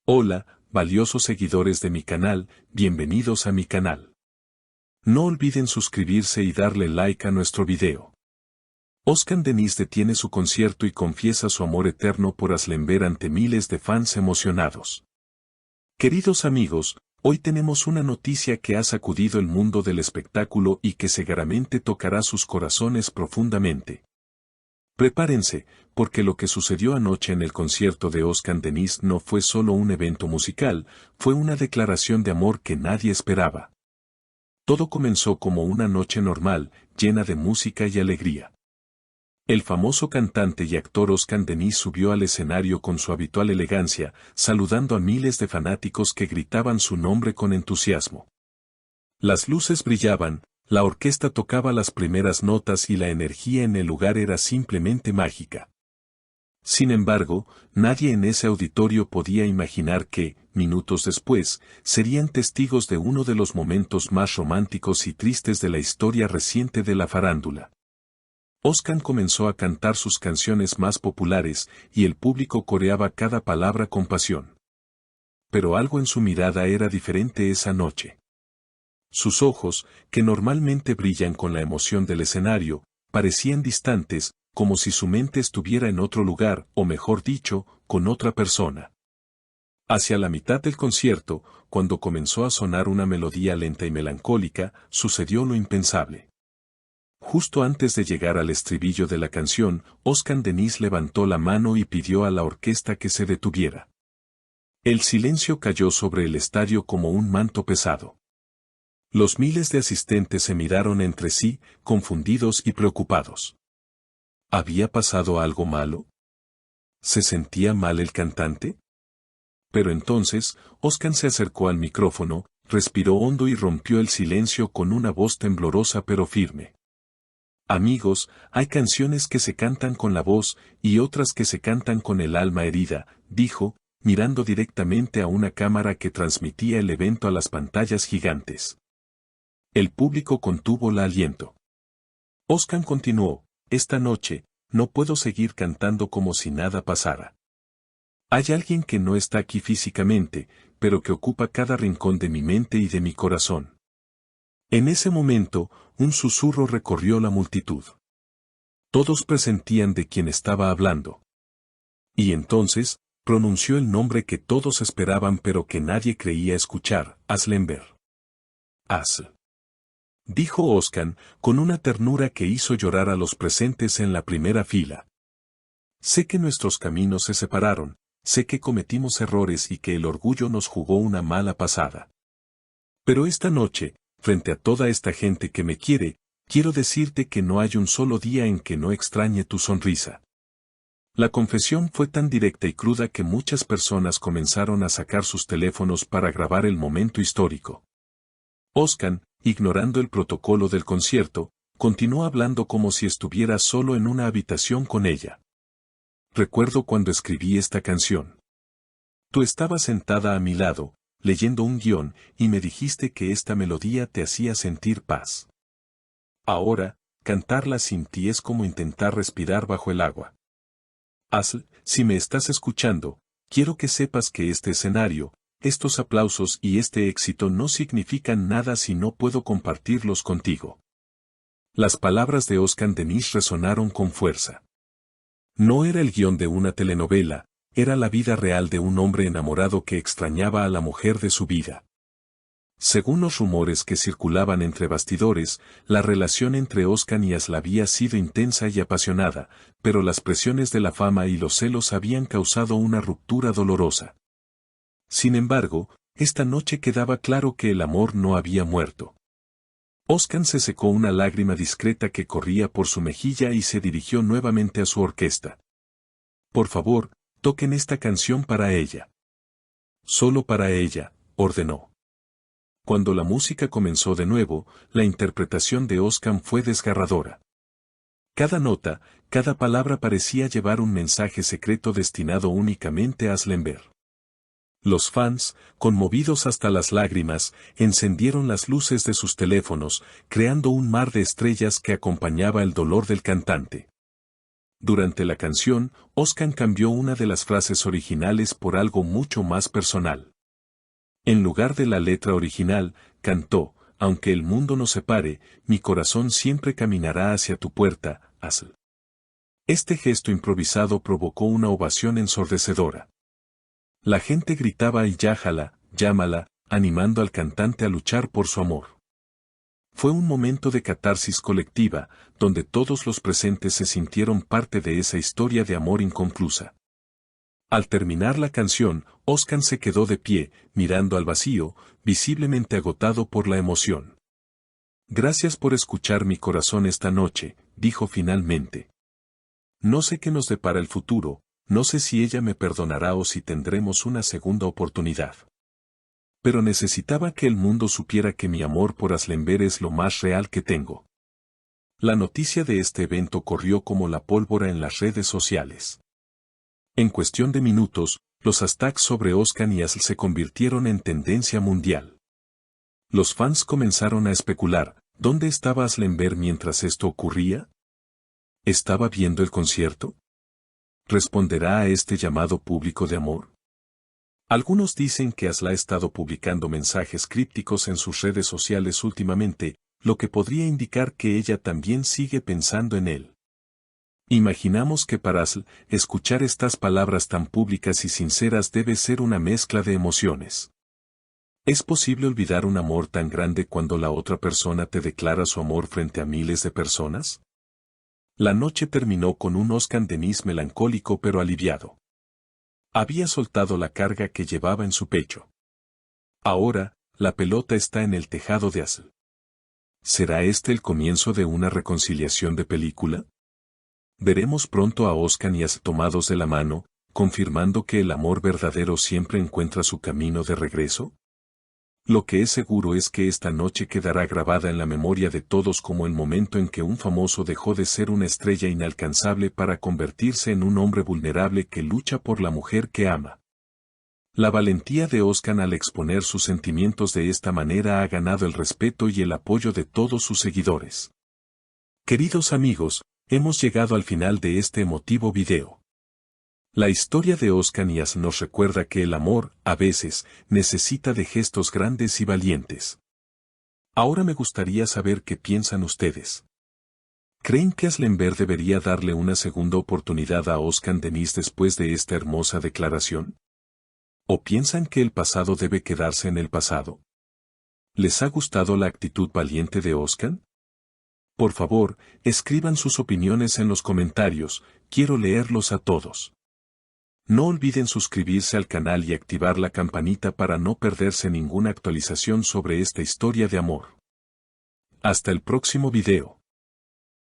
Hola, valiosos seguidores de mi canal, bienvenidos a mi canal. No olviden suscribirse y darle like a nuestro video. Özkan Deniz detiene su concierto y confiesa su amor eterno por Aslember ante miles de fans emocionados. Queridos amigos, hoy tenemos una noticia que ha sacudido el mundo del espectáculo y que seguramente tocará sus corazones profundamente. Prepárense, porque lo que sucedió anoche en el concierto de Özkan Deniz no fue solo un evento musical, fue una declaración de amor que nadie esperaba. Todo comenzó como una noche normal, llena de música y alegría. El famoso cantante y actor Özkan Deniz subió al escenario con su habitual elegancia, saludando a miles de fanáticos que gritaban su nombre con entusiasmo. Las luces brillaban, la orquesta tocaba las primeras notas y la energía en el lugar era simplemente mágica. Sin embargo, nadie en ese auditorio podía imaginar que, minutos después, serían testigos de uno de los momentos más románticos y tristes de la historia reciente de la farándula. Özkan comenzó a cantar sus canciones más populares y el público coreaba cada palabra con pasión. Pero algo en su mirada era diferente esa noche. Sus ojos, que normalmente brillan con la emoción del escenario, parecían distantes, como si su mente estuviera en otro lugar, o mejor dicho, con otra persona. Hacia la mitad del concierto, cuando comenzó a sonar una melodía lenta y melancólica, sucedió lo impensable. Justo antes de llegar al estribillo de la canción, Özkan Deniz levantó la mano y pidió a la orquesta que se detuviera. El silencio cayó sobre el estadio como un manto pesado. Los miles de asistentes se miraron entre sí, confundidos y preocupados. ¿Había pasado algo malo? ¿Se sentía mal el cantante? Pero entonces, Özkan se acercó al micrófono, respiró hondo y rompió el silencio con una voz temblorosa pero firme. Amigos, hay canciones que se cantan con la voz y otras que se cantan con el alma herida, dijo, mirando directamente a una cámara que transmitía el evento a las pantallas gigantes. El público contuvo el aliento. Özkan continuó, esta noche, no puedo seguir cantando como si nada pasara. Hay alguien que no está aquí físicamente, pero que ocupa cada rincón de mi mente y de mi corazón. En ese momento, un susurro recorrió la multitud. Todos presentían de quién estaba hablando. Y entonces, pronunció el nombre que todos esperaban pero que nadie creía escuchar, Aslember. Dijo Özkan, con una ternura que hizo llorar a los presentes en la primera fila. Sé que nuestros caminos se separaron, sé que cometimos errores y que el orgullo nos jugó una mala pasada. Pero esta noche, frente a toda esta gente que me quiere, quiero decirte que no hay un solo día en que no extrañe tu sonrisa. La confesión fue tan directa y cruda que muchas personas comenzaron a sacar sus teléfonos para grabar el momento histórico. Özkan, ignorando el protocolo del concierto, continuó hablando como si estuviera solo en una habitación con ella. Recuerdo cuando escribí esta canción. Tú estabas sentada a mi lado, leyendo un guión, y me dijiste que esta melodía te hacía sentir paz. Ahora, cantarla sin ti es como intentar respirar bajo el agua. Si me estás escuchando, quiero que sepas que este escenario, estos aplausos y este éxito no significan nada si no puedo compartirlos contigo. Las palabras de Özkan Deniz resonaron con fuerza. No era el guión de una telenovela, era la vida real de un hombre enamorado que extrañaba a la mujer de su vida. Según los rumores que circulaban entre bastidores, la relación entre Özkan y Aslı había sido intensa y apasionada, pero las presiones de la fama y los celos habían causado una ruptura dolorosa. Sin embargo, esta noche quedaba claro que el amor no había muerto. Özkan se secó una lágrima discreta que corría por su mejilla y se dirigió nuevamente a su orquesta. Por favor, toquen esta canción para ella. Solo para ella, ordenó. Cuando la música comenzó de nuevo, la interpretación de Özkan fue desgarradora. Cada nota, cada palabra parecía llevar un mensaje secreto destinado únicamente a Aslember. Los fans, conmovidos hasta las lágrimas, encendieron las luces de sus teléfonos, creando un mar de estrellas que acompañaba el dolor del cantante. Durante la canción, Oscar cambió una de las frases originales por algo mucho más personal. En lugar de la letra original, cantó, aunque el mundo nos separe, mi corazón siempre caminará hacia tu puerta, Asl. Este gesto improvisado provocó una ovación ensordecedora. La gente gritaba y llámala, animando al cantante a luchar por su amor. Fue un momento de catarsis colectiva, donde todos los presentes se sintieron parte de esa historia de amor inconclusa. Al terminar la canción, Oscar se quedó de pie, mirando al vacío, visiblemente agotado por la emoción. Gracias por escuchar mi corazón esta noche, dijo finalmente. No sé qué nos depara el futuro, no sé si ella me perdonará o si tendremos una segunda oportunidad. Pero necesitaba que el mundo supiera que mi amor por Aslember es lo más real que tengo. La noticia de este evento corrió como la pólvora en las redes sociales. En cuestión de minutos, los hashtags sobre Oscar y Asl se convirtieron en tendencia mundial. Los fans comenzaron a especular, ¿dónde estaba Aslember mientras esto ocurría? ¿Estaba viendo el concierto? ¿Responderá a este llamado público de amor? Algunos dicen que Asl ha estado publicando mensajes crípticos en sus redes sociales últimamente, lo que podría indicar que ella también sigue pensando en él. Imaginamos que para Asl, escuchar estas palabras tan públicas y sinceras debe ser una mezcla de emociones. ¿Es posible olvidar un amor tan grande cuando la otra persona te declara su amor frente a miles de personas? La noche terminó con un Oscar Dennis melancólico pero aliviado. Había soltado la carga que llevaba en su pecho. Ahora, la pelota está en el tejado de Asl. ¿Será este el comienzo de una reconciliación de película? Veremos pronto a Oscar y Asl tomados de la mano, confirmando que el amor verdadero siempre encuentra su camino de regreso. Lo que es seguro es que esta noche quedará grabada en la memoria de todos como el momento en que un famoso dejó de ser una estrella inalcanzable para convertirse en un hombre vulnerable que lucha por la mujer que ama. La valentía de Oscar al exponer sus sentimientos de esta manera ha ganado el respeto y el apoyo de todos sus seguidores. Queridos amigos, hemos llegado al final de este emotivo video. La historia de Oscar y Asl nos recuerda que el amor, a veces, necesita de gestos grandes y valientes. Ahora me gustaría saber qué piensan ustedes. ¿Creen que Aslember debería darle una segunda oportunidad a Oscar Dennis después de esta hermosa declaración? ¿O piensan que el pasado debe quedarse en el pasado? ¿Les ha gustado la actitud valiente de Oscar? Por favor, escriban sus opiniones en los comentarios, quiero leerlos a todos. No olviden suscribirse al canal y activar la campanita para no perderse ninguna actualización sobre esta historia de amor. Hasta el próximo video.